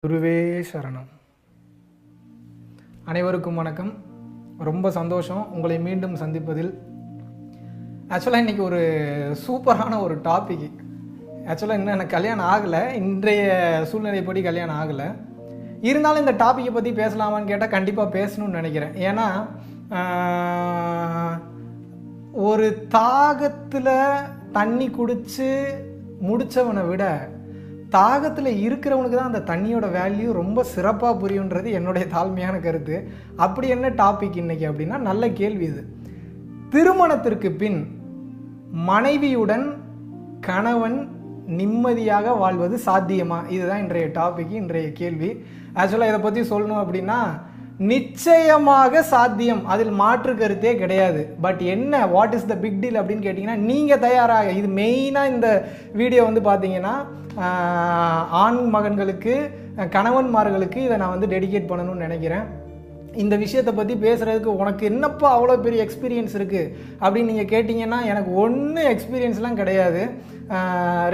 குருவே சரணம். அனைவருக்கும் வணக்கம். ரொம்ப சந்தோஷம் உங்களை மீண்டும் சந்திப்பதில். ஆக்சுவலாக இன்றைக்கி ஒரு சூப்பரான ஒரு டாபிக். ஆக்சுவலாக இன்னும் எனக்கு கல்யாணம் ஆகலை, இன்றைய சூழ்நிலைப்படி கல்யாணம் ஆகலை. இருந்தாலும் இந்த டாப்பிக்கை பற்றி பேசலாமான்னு கேட்டால் கண்டிப்பாக பேசணும்னு நினைக்கிறேன். ஏன்னா ஒரு தாகத்தில் தண்ணி குடித்து முடித்தவனை விட தாகத்தில் இருக்கிறவனுக்கு தான் அந்த தண்ணியோட வேல்யூ ரொம்ப சிறப்பாக புரியுன்றது என்னுடைய தாழ்மையான கருத்து. அப்படி என்ன டாபிக் இன்றைக்கி அப்படின்னா, நல்ல கேள்வி இது. திருமணத்திற்கு பின் மனைவியுடன் கணவன் நிம்மதியாக வாழ்வது சாத்தியமா? இதுதான் இன்றைய டாபிக், இன்றைய கேள்வி. ஆக்சுவலாக இதை பற்றி சொல்லணும் அப்படின்னா நிச்சயமாக சாத்தியம், அதில் மாற்று கருத்தே கிடையாது. பட் என்ன, what is the big deal அப்படின்னு கேட்டிங்கன்னா, நீங்கள் தயாராக, இது மெயினாக இந்த வீடியோ வந்து பார்த்தீங்கன்னா ஆண் மகன்களுக்கு, கணவன்மார்களுக்கு இதை நான் டெடிகேட் பண்ணணும்னு நினைக்கிறேன். இந்த விஷயத்தை பற்றி பேசுகிறதுக்கு உனக்கு என்னப்பா அவ்வளோ பெரிய எக்ஸ்பீரியன்ஸ் இருக்குது அப்படின்னு நீங்கள் கேட்டிங்கன்னா, எனக்கு ஒன்றும் எக்ஸ்பீரியன்ஸ்லாம் கிடையாது.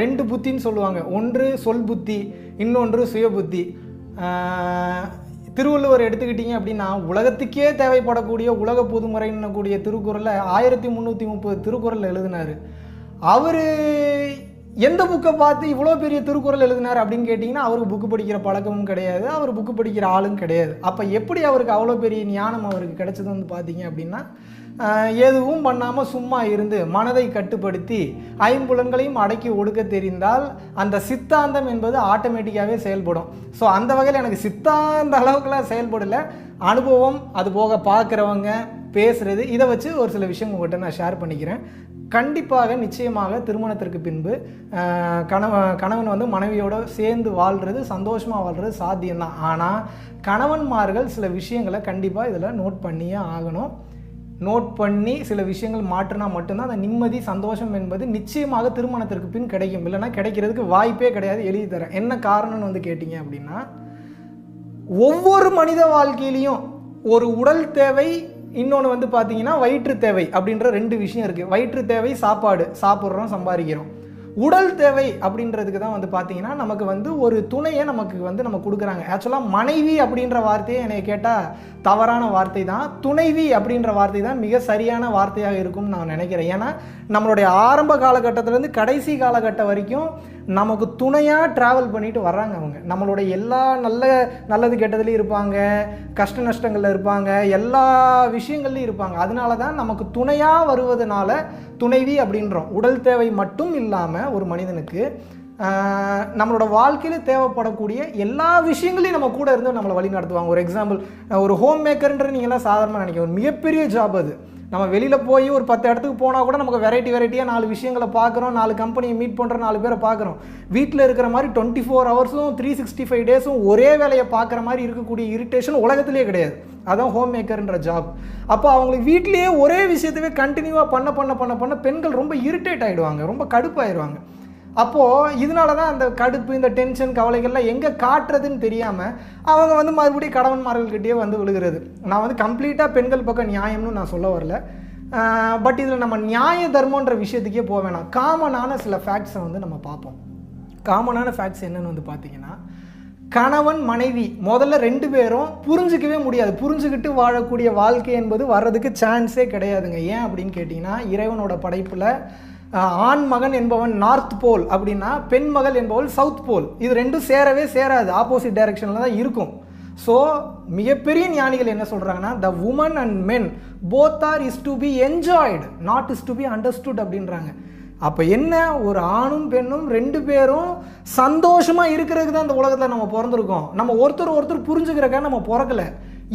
ரெண்டு புத்தின்னு சொல்லுவாங்க, ஒன்று சொல் புத்தி, இன்னொன்று சுய புத்தி. திருவள்ளுவர் எடுத்துக்கிட்டிங்க அப்படின்னா உலகத்துக்கே தேவைப்படக்கூடிய உலக பொதுமுறைன்னு கூடிய திருக்குறளை 1330 திருக்குறள் எழுதினார். அவர் எந்த புக்கை பார்த்து இவ்வளோ பெரிய திருக்குறள் எழுதினார் அப்படின்னு கேட்டிங்கன்னா, அவருக்கு புக்கு படிக்கிற பழக்கமும் கிடையாது, அவர் புக்கு படிக்கிற ஆளும் கிடையாது. அப்போ எப்படி அவருக்கு அவ்வளோ பெரிய ஞானம் அவருக்கு கிடைச்சதுன்னு பார்த்தீங்க அப்படின்னா, எதுவும் பண்ணாமல் சும்மா இருந்து மனதை கட்டுப்படுத்தி ஐம்புலன்களையும் அடக்கி ஒடுக்க தெரிந்தால் அந்த சித்தாந்தம் என்பது ஆட்டோமேட்டிக்காகவே செயல்படும். ஸோ அந்த வகையில் எனக்கு சித்தாந்த அளவுக்குலாம் செயல்படலை, அனுபவம், அது போக பார்க்குறவங்க பேசுகிறது, இதை வச்சு ஒரு சில விஷயம் உங்கள்கிட்ட நான் ஷேர் பண்ணிக்கிறேன். கண்டிப்பாக நிச்சயமாக திருமணத்திற்கு பின்பு கணவன் மனைவியோடு சேர்ந்து வாழ்கிறது, சந்தோஷமாக வாழ்கிறது சாத்தியம்தான். ஆனால் கணவன்மார்கள் சில விஷயங்களை கண்டிப்பாக இதில் நோட் பண்ணியே ஆகணும். நோட் பண்ணி சில விஷயங்கள் மாற்றினா மட்டும்தான் அந்த நிம்மதி, சந்தோஷம் என்பது நிச்சயமாக திருமணத்திற்கு பின் கிடைக்கும். இல்லைன்னா கிடைக்கிறதுக்கு வாய்ப்பே கிடையாது. எழுதி தரேன். என்ன காரணம்னு கேட்டிங்க அப்படின்னா, ஒவ்வொரு மனித வாழ்க்கையிலையும் ஒரு உடல் தேவை, இன்னொன்று பார்த்தீங்கன்னா வயிற்று தேவை அப்படின்ற ரெண்டு விஷயம் இருக்குது. வயிற்று தேவை சாப்பாடு, சாப்பிட்றோம், சம்பாதிக்கிறோம். உடல் தேவை அப்படின்றதுக்கு தான் பார்த்தீங்கன்னா நமக்கு ஒரு துணையை நமக்கு நம்ம கொடுக்குறாங்க. ஆக்சுவலாக மனைவி அப்படின்ற வார்த்தையை என்னை கேட்டால் தவறான வார்த்தை தான். துணைவி அப்படின்ற வார்த்தை தான் மிக சரியான வார்த்தையாக இருக்கும்னு நான் நினைக்கிறேன். ஏன்னா நம்மளுடைய ஆரம்ப காலகட்டத்திலேருந்து கடைசி காலகட்டம் வரைக்கும் நமக்கு துணையாக ட்ராவல் பண்ணிட்டு வர்றாங்க. அவங்க நம்மளுடைய எல்லா நல்லது கெட்டதுலேயும் இருப்பாங்க, கஷ்ட நஷ்டங்களில் இருப்பாங்க, எல்லா விஷயங்கள்லையும் இருப்பாங்க. அதனால தான் நமக்கு துணையாக வருவதனால துணைவி அப்படின்றோம். உடல் தேவை மட்டும் இல்லாமல் ஒரு மனிதனுக்கு நம்மளோட வாழ்க்கையில் தேவைப்படக்கூடிய எல்லா விஷயங்களையும் நம்ம கூட இருந்து நம்மளை வழி நடத்துவாங்க. ஒரு எக்ஸாம்பிள், ஒரு ஹோம் மேக்கர்ன்ற நீங்கள்லாம் சாதாரணமாக நினைக்கிறோம், ஒரு மிகப்பெரிய ஜாப் அது. நம்ம வெளியில் போய் ஒரு 10 இடத்துக்கு போனால் கூட நமக்கு வெரைட்டியாக 4 விஷயங்களை பார்க்குறோம், 4 கம்பெனியை மீட் பண்ணுறோம், 4 பேரை பார்க்குறோம். வீட்டில் இருக்கிற மாதிரி 24 ஹவர்ஸும் 365 டேஸும் ஒரே வேலையை பார்க்குற மாதிரி இருக்கக்கூடிய இரிட்டேஷன் உலகத்திலே கிடையாது. அதான் ஹோம் மேக்கர்ன்ற ஜாப். அப்போ அவங்களுக்கு வீட்லேயே ஒரே விஷயத்தவே கண்டினியூவாக பண்ண பெண்கள் ரொம்ப இரிட்டேட் ஆகிடுவாங்க, ரொம்ப கடுப்பாயிடுவாங்க. அப்போது இதனால தான் அந்த கடுப்பு, இந்த டென்ஷன், கவலைகள்லாம் எங்கே காட்டுறதுன்னு தெரியாமல் அவங்க மறுபடியும் கணவன்மார்கள்கிட்டயே விழுகிறது. நான் கம்ப்ளீட்டாக பெண்கள் பக்கம் நியாயம்னு நான் சொல்ல வரல. பட் இதில் நம்ம நியாய தர்மன்ற விஷயத்துக்கே போக வேணாம். காமனான சில ஃபேக்ட்ஸை நம்ம பார்ப்போம். காமனான ஃபேக்ட்ஸ் என்னென்னு பார்த்தீங்கன்னா, கணவன் மனைவி முதல்ல 2 பேரும் புரிஞ்சிக்கவே முடியாது. புரிஞ்சுக்கிட்டு வாழக்கூடிய வாழ்க்கை என்பது வர்றதுக்கு சான்ஸே கிடையாதுங்க. ஏன் அப்படின்னு கேட்டிங்கன்னா, இறைவனோட படைப்பில் ஆண் மகன் என்பவன் நார்த் போல் அப்படின்னா பெண் மகள் என்பவள் சவுத் போல். இது ரெண்டும் சேரவே சேராது, ஆப்போசிட் டைரக்ஷனில் தான் இருக்கும். ஸோ மிகப்பெரிய ஞானிகள் என்ன சொல்கிறாங்கன்னா, the woman and men both are is to be enjoyed, not is to be understood அப்படின்றாங்க. அப்போ என்ன, ஒரு ஆணும் பெண்ணும் 2 பேரும் சந்தோஷமாக இருக்கிறதுக்கு தான் இந்த உலகத்தில் நம்ம பிறந்திருக்கோம். நம்ம ஒருத்தர் புரிஞ்சுக்கிறக்காக நம்ம பிறக்கலை.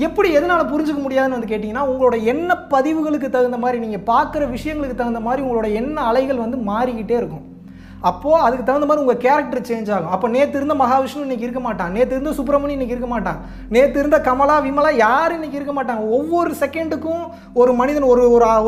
எப்படி, எதனால் புரிஞ்சுக்க முடியாதுன்னு கேட்டிங்கன்னா, உங்களோட எண்ண பதிவுகளுக்கு தகுந்த மாதிரி, நீங்கள் பார்க்குற விஷயங்களுக்கு தகுந்த மாதிரி உங்களோட எண்ண அலைகள் மாறிக்கிட்டே இருக்கும். அப்போது அதுக்கு தகுந்த மாதிரி உங்கள் கேரக்டர் சேஞ்ச் ஆகும். அப்போ நேற்று இருந்த மகாவிஷ்ணு இன்றைக்கி இருக்க மாட்டான், நேற்று இருந்த சுப்பிரமணியம் இன்றைக்கி இருக்க மாட்டான், நேற்று இருந்த கமலா விமலா யாரும் இன்றைக்கி இருக்க மாட்டாங்க. ஒவ்வொரு செகண்டுக்கும் ஒரு மனிதன்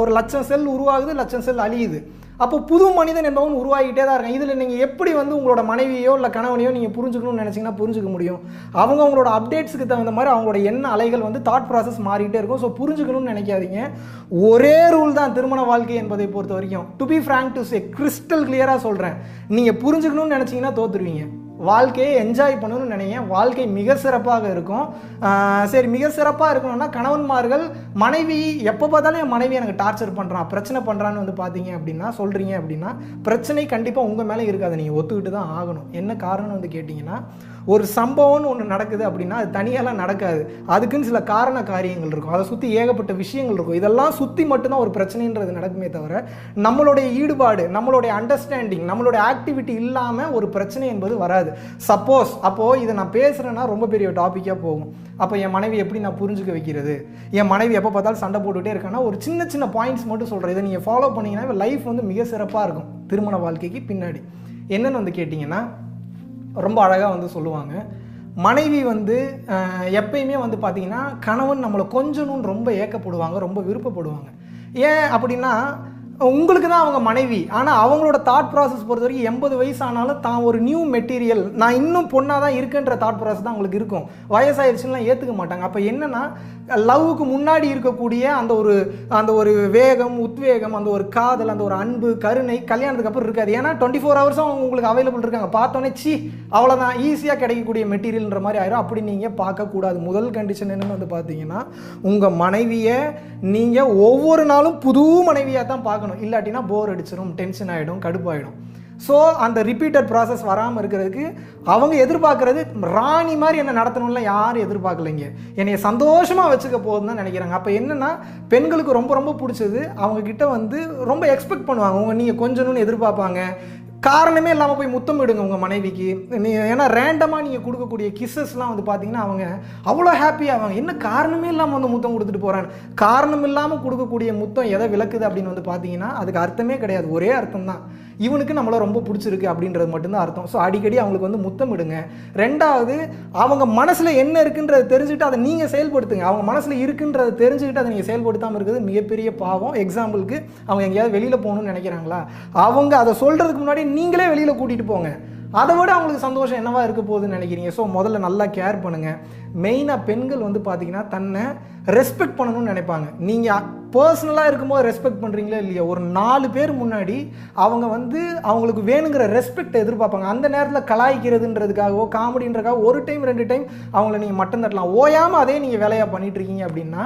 ஒரு லட்சம் செல் உருவாகுது, லட்சம் செல் அழியுது. அப்போ புது மனிதன் என்பவன் உருவாகிட்டே தான் இருக்காங்க. இதில் நீங்கள் எப்படி உங்களோட மனைவியோ இல்லை கணவனையோ நீங்கள் புரிஞ்சுக்கணும்னு நினச்சிங்கன்னா புரிஞ்சுக்க முடியும். அவங்களோட அப்டேட்ஸுக்கு தகுந்த மாதிரி அவங்களோட எண்ண அலைகள் தாட் ப்ராசஸ் மாறிட்டே இருக்கும். ஸோ புரிஞ்சுக்கணும்னு நினைக்காதீங்க. ஒரே ரூல் தான் திருமண வாழ்க்கை என்பதை பொறுத்த வரைக்கும். To be frank to say, crystal கிளியராக சொல்கிறேன், நீங்கள் புரிஞ்சுக்கணும்னு நினச்சிங்கன்னா தோற்றுருவீங்க. வாழ்க்கையை என்ஜாய் பண்ணணும்னு நினைங்க. வாழ்க்கை மிக சிறப்பாக இருக்கும். சரி, மிக சிறப்பாக இருக்கணும்னா கணவன்மார்கள் மனைவி எப்போ பார்த்தாலும் என் மனைவி எனக்கு டார்ச்சர் பண்ணுறான், பிரச்சனை பண்ணுறான்னு வந்து பார்த்தீங்க அப்படின்னா சொல்கிறீங்க அப்படின்னா பிரச்சனை கண்டிப்பாக உங்கள் மேலே இருக்காது, நீங்கள் ஒத்துக்கிட்டு தான் ஆகணும். என்ன காரணம் வந்து கேட்டிங்கன்னா, ஒரு சம்பவம்னு ஒன்று நடக்குது அப்படின்னா அது தனியாலாம் நடக்காது, அதுக்குன்னு சில காரண காரியங்கள் இருக்கும், அதை சுற்றி ஏகப்பட்ட விஷயங்கள் இருக்கும். இதெல்லாம் சுற்றி மட்டும்தான் ஒரு பிரச்சனைன்றது நடக்குமே தவிர நம்மளுடைய ஈடுபாடு, நம்மளுடைய அண்டர்ஸ்டாண்டிங், நம்மளுடைய ஆக்டிவிட்டி இல்லாமல் ஒரு பிரச்சனை என்பது வராது. சப்போஸ் அப்போது இதை நான் பேசுகிறேன்னா ரொம்ப பெரிய டாப்பிக்காக போகும். அப்போ என் மனைவி எப்படி நான் புரிஞ்சுக்க வைக்கிறது, என் மனைவி எப்போ பார்த்தாலும் சண்டை போட்டுகிட்டே இருக்கான்னா ஒரு சின்ன சின்ன பாயிண்ட்ஸ் மட்டும் சொல்கிறேன். இதை நீங்கள் ஃபாலோ பண்ணிங்கன்னா லைஃப் வந்து மிக சிறப்பாக இருக்கும் திருமண வாழ்க்கைக்கு பின்னாடி. என்னென்னு வந்து கேட்டிங்கன்னா, ரொம்ப அழகாக வந்து சொல்லுவாங்க, மனைவி வந்து எப்பயுமே வந்து பார்த்திங்கன்னா கணவன் நம்மளை கொஞ்சணும்னு ரொம்ப ஏக்கப்படுவாங்க, ரொம்ப விருப்பப்படுவாங்க. ஏன் அப்படின்னா உங்களுக்கு தான் அவங்க மனைவி, ஆனால் அவங்களோட தாட் ப்ராசஸ் பொறுத்த வரைக்கும் 80 வயசு ஆனாலும் தான் ஒரு நியூ மெட்டீரியல், நான் இன்னும் பொண்ணாக தான் இருக்குன்ற தாட் ப்ராசஸ் தான் அவங்களுக்கு இருக்கும். வயசாயிருச்சுலாம் ஏற்றுக்க மாட்டாங்க. அப்போ என்னென்னா லவ்வுக்கு முன்னாடி இருக்கக்கூடிய அந்த ஒரு வேகம், உத்வேகம், அந்த ஒரு காதல், அந்த ஒரு அன்பு, கருணை கல்யாணத்துக்கு அப்புறம் இருக்காது. ஏன்னா 24 ஹவர்ஸும் அவங்க உங்களுக்கு அவைலபிள் இருக்காங்க. பார்த்தோன்னே அவ்வளோதான் ஈஸியாக கிடைக்கக்கூடிய மெட்டீரியல்ன்ற மாதிரி ஆயிரும். அப்படி நீங்கள் பார்க்கக்கூடாது. முதல் கண்டிஷன் என்னென்னு வந்து பார்த்தீங்கன்னா, உங்கள் மனைவியை நீங்கள் ஒவ்வொரு நாளும் புது மனைவியாக தான் பார்க்கணும். இல்லாட்டினா போர் அடிச்சிடும், டென்ஷன் ஆகிடும், கடுப்பாயிடும். ஸோ அந்த ரிப்பீட்டட் ப்ராசஸ் வராமல் இருக்கிறதுக்கு அவங்க எதிர்பார்க்குறது ராணி மாதிரி என்னை நடத்தணும்ல யாரும் எதிர்பார்க்கலைங்க, என்னைய சந்தோஷமாக வச்சுக்க போகுதுன்னு தான் நினைக்கிறாங்க. அப்போ என்னென்னா பெண்களுக்கு ரொம்ப ரொம்ப பிடிச்சது அவங்கக்கிட்ட வந்து ரொம்ப எக்ஸ்பெக்ட் பண்ணுவாங்க, நீங்கள் கொஞ்சணும்னு எதிர்பார்ப்பாங்க. காரணமே இல்லாமல் போய் முத்தம் விடுங்க உங்கள் மனைவிக்கு. ஏன்னா ரேண்டமாக நீங்கள் கொடுக்கக்கூடிய கிஸ்ஸஸ்லாம் வந்து பார்த்தீங்கன்னா அவங்க அவ்வளோ ஹாப்பியாக ஆவாங்க. என்ன காரணமே இல்லாமல் வந்து முத்தம் கொடுத்துட்டு போகிறாங்க. காரணம் இல்லாமல் கொடுக்கக்கூடிய முத்தம் எதை விளக்குது அப்படின்னு வந்து பார்த்தீங்கன்னா அதுக்கு அர்த்தமே கிடையாது. ஒரே அர்த்தம் தான், இவனுக்கு நம்மளை ரொம்ப பிடிச்சிருக்கு அப்படின்றது மட்டும்தான் அர்த்தம். ஸோ அடிக்கடி அவங்களுக்கு வந்து முத்தமிடுங்க. ரெண்டாவது, அவங்க மனசில் என்ன இருக்குன்றதை தெரிஞ்சுக்கிட்டு அதை நீங்கள் செயல்படுத்துங்க. அவங்க மனசில் இருக்குன்றதை தெரிஞ்சுக்கிட்டு அதை நீங்கள் செயல்படுத்தாமல் இருக்கிறது மிகப்பெரிய பாவம். எக்ஸாம்பிளுக்கு அவங்க எங்கேயாவது வெளியில் போகணும்னு நினைக்கிறாங்களா, அவங்க அதை சொல்கிறதுக்கு முன்னாடி நீங்களே வெளியில் கூட்டிகிட்டு போங்க. அதை விட அவங்களுக்கு சந்தோஷம் என்னவா இருக்க போகுதுன்னு நினைக்கிறீங்க? ஸோ முதல்ல நல்லா கேர் பண்ணுங்கள். மெயினாக பெண்கள் வந்து பார்த்தீங்கன்னா தன்னை ரெஸ்பெக்ட் பண்ணணும்னு நினைப்பாங்க. நீங்கள் பர்சனலாக இருக்கும்போது ரெஸ்பெக்ட் பண்ணுறீங்களா இல்லையா, ஒரு 4 பேர் முன்னாடி அவங்க வந்து அவங்களுக்கு வேணுங்கிற ரெஸ்பெக்ட் எதிர்பார்ப்பாங்க. அந்த நேரத்தில் கலாய்க்கிறதுன்றதுக்காகவோ காமெடின்றதுக்காக ஒரு டைம் 2 டைம் அவங்கள நீங்கள் மட்டம் தட்டலாம். ஓயாமல் அதே நீங்கள் வேலையாக பண்ணிகிட்ருக்கீங்க அப்படின்னா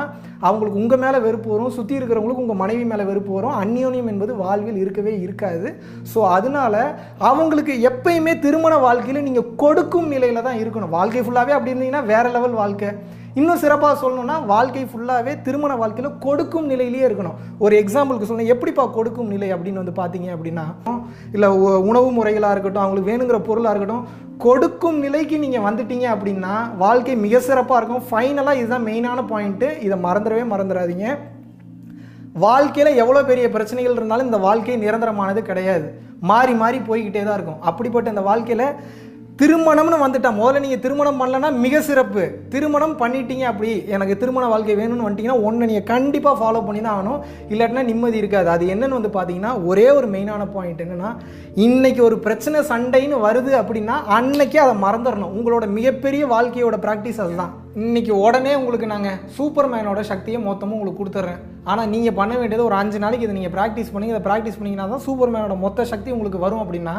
அவங்களுக்கு உங்கள் மேலே வெறுப்பு வரும், சுற்றி இருக்கிறவங்களுக்கு உங்கள் மனைவி மேலே வெறுப்பு வரும். அந்யோன்யம் என்பது வாழ்வில் இருக்கவே இருக்காது. ஸோ அதனால் அவங்களுக்கு எப்பயுமே திருமண வாழ்க்கையில் நீங்கள் கொடுக்கும் நிலையில் தான் இருக்கணும். வாழ்க்கை ஃபுல்லாகவே அப்படி இருந்தீங்கன்னா வேறு லெவல் வாழ்க்கை. இன்னும் சிறப்பாக சொல்லணும்னா வாழ்க்கை ஃபுல்லாகவே திருமண வாழ்க்கையில் கொடுக்கும் நிலையிலேயே இருக்கணும். ஒரு எக்ஸாம்பிளுக்கு சொல்லணும், எப்படிப்பா கொடுக்கும் நிலை அப்படின்னு வந்து பார்த்தீங்க அப்படின்னா, இல்லை உணவு முறைகளாக இருக்கட்டும், அவங்களுக்கு வேணுங்கிற பொருளாக இருக்கட்டும், கொடுக்கும் நிலைக்கு நீங்கள் வந்துட்டீங்க அப்படின்னா வாழ்க்கை மிக சிறப்பாக இருக்கும். ஃபைனலாக இதுதான் மெயினான பாயிண்ட்டு, இதை மறந்துடாதீங்க. வாழ்க்கையில் எவ்வளோ பெரிய பிரச்சனைகள் இருந்தாலும் இந்த வாழ்க்கை நிரந்தரமானது கிடையாது, மாறி மாறி போய்கிட்டே தான் இருக்கும். அப்படிப்பட்ட இந்த வாழ்க்கையில் திருமணம்னு வந்துட்டா, முதல்ல நீங்கள் திருமணம் பண்ணலன்னா மிக சிறப்பு. திருமணம் பண்ணிட்டீங்க, அப்படி எனக்கு திருமண வாழ்க்கை வேணும்னு வந்துட்டிங்கன்னா ஒன்று நீங்கள் கண்டிப்பாக ஃபாலோ பண்ணி தான் ஆகணும், இல்லாட்டினா நிம்மதி இருக்காது. அது என்னென்னு வந்து பார்த்தீங்கன்னா ஒரே ஒரு மெயினான பாயிண்ட் என்னென்னா, இன்றைக்கி ஒரு பிரச்சனை சண்டைன்னு வருது அப்படின்னா அன்னைக்கே அதை மறந்துடணும். உங்களோட மிகப்பெரிய வாழ்க்கையோட ப்ராக்டிஸ் அதுதான். இன்றைக்கி உடனே உங்களுக்கு நாங்கள் சூப்பர்மேனோட சக்தியை மொத்தமும் உங்களுக்கு கொடுத்துட்றேன், ஆனால் நீங்கள் பண்ண வேண்டியது ஒரு 5 நாளைக்கு இதை நீங்கள் ப்ராக்டிஸ் பண்ணி இதை ப்ராக்டிஸ் பண்ணிங்கன்னா தான் சூப்பர்மேனோட மொத்த சக்தி உங்களுக்கு வரும். அப்படின்னா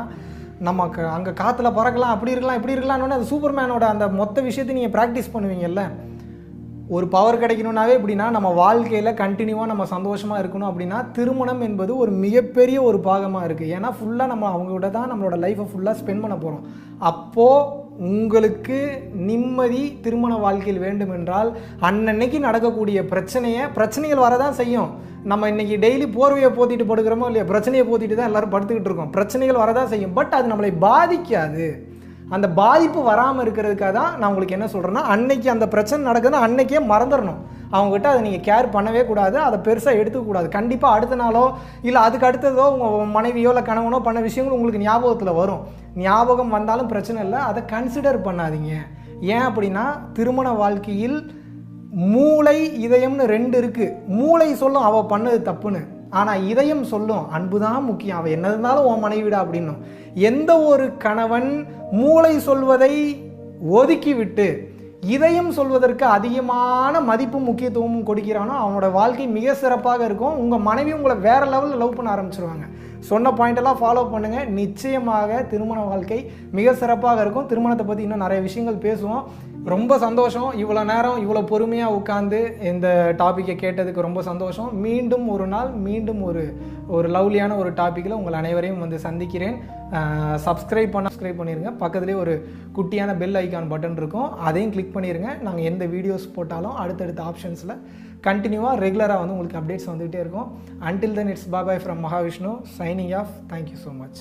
நமக்கு அங்கே காற்றுல பறக்கலாம், அப்படி இருக்கலாம், இப்படி இருக்கலாம்னு அது சூப்பர்மேனோட அந்த மொத்த விஷயத்தை நீங்கள் ப்ராக்டிஸ் பண்ணுவீங்கல்ல. ஒரு பவர் கிடைக்கணுன்னாவே எப்படின்னா நம்ம வாழ்க்கையில் கண்டினியூவாக நம்ம சந்தோஷமாக இருக்கணும் அப்படின்னா திருமணம் என்பது ஒரு மிகப்பெரிய ஒரு பாகமாக இருக்குது. ஏன்னா ஃபுல்லாக நம்ம அவங்ககிட்ட தான் நம்மளோட லைஃப்பை ஃபுல்லாக ஸ்பெண்ட் பண்ண போகிறோம். அப்போது உங்களுக்கு நிம்மதி திருமண வாழ்க்கையில் வேண்டும் என்றால் அன்னன்னைக்கு நடக்கக்கூடிய பிரச்சனைகள் வரதான் செய்யும். நம்ம இன்றைக்கி டெய்லி போர்வையை போத்திட்டு படுக்கிறோமோ இல்லையா, பிரச்சனையை போத்திட்டு தான் எல்லோரும் படுத்துக்கிட்டு இருக்கோம். பிரச்சனைகள் வரதான் செய்யும், பட் அது நம்மளை பாதிக்காது. அந்த பாதிப்பு வராமல் இருக்கிறதுக்காக தான் நான் உங்களுக்கு என்ன சொல்கிறேன்னா, அன்னைக்கு அந்த பிரச்சனை நடக்குதுன்னா அன்னைக்கே மறந்துடணும். அவங்ககிட்ட அதை நீங்கள் கேர் பண்ணவே கூடாது, அதை பெருசாக எடுத்துக்கூடாது. கண்டிப்பாக அடுத்த நாளோ இல்லை அதுக்கு அடுத்ததோ உங்கள் மனைவியோ இல்லை கணவனோ பண்ண விஷயங்கள் உங்களுக்கு ஞாபகத்தில் வரும். ஞாபகம் வந்தாலும் பிரச்சனை இல்லை, அதை கன்சிடர் பண்ணாதீங்க. ஏன் அப்படின்னா திருமண வாழ்க்கையில் மூளை இதயம்னு 2 இருக்குது. மூளை சொல்லும் அவள் பண்ணது தப்புன்னு, ஆனால் இதயம் சொல்லும் அன்பு தான் முக்கியம், அவள் என்ன இருந்தாலும் உன் மனைவிடா அப்படின்னும். எந்த ஒரு கணவன் மூளை சொல்வதை ஒதுக்கிவிட்டு இதயம் சொல்வதற்கு அதிகமான மதிப்பும் முக்கியத்துவமும் கொடுக்கிறானோ அவனோட வாழ்க்கை மிக சிறப்பாக இருக்கும். உங்கள் மனைவி உங்களை வேறு லெவலில் லவ் பண்ண ஆரம்பிச்சிருவாங்க. சொன்ன பாயிண்டெல்லாம் ஃபாலோ பண்ணுங்கள். நிச்சயமாக திருமண வாழ்க்கை மிக சிறப்பாக இருக்கும். திருமணத்தை பற்றி இன்னும் நிறைய விஷயங்கள் பேசுவோம். ரொம்ப சந்தோஷம், இவ்வளோ நேரம் இவ்வளோ பொறுமையாக உட்காந்து இந்த டாப்பிக்கை கேட்டதுக்கு ரொம்ப சந்தோஷம். மீண்டும் ஒரு நாள் மீண்டும் ஒரு லவ்லியான ஒரு டாப்பிக்கில் உங்கள் அனைவரையும் வந்து சந்திக்கிறேன். சப்ஸ்கிரைப் பண்ணிடுங்க. பக்கத்துலேயே ஒரு குட்டியான பெல் ஐக்கான் பட்டன் இருக்கும், அதையும் கிளிக் பண்ணிடுங்க. நாங்கள் எந்த வீடியோஸ் போட்டாலும் அடுத்தடுத்த ஆப்ஷன்ஸில் கண்டினியூவாக ரெகுலராக வந்து உங்களுக்கு அப்டேட்ஸ் வந்துகிட்டே இருக்கும். Until then, it's bye bye from Mahavishnu signing off. Thank you so much.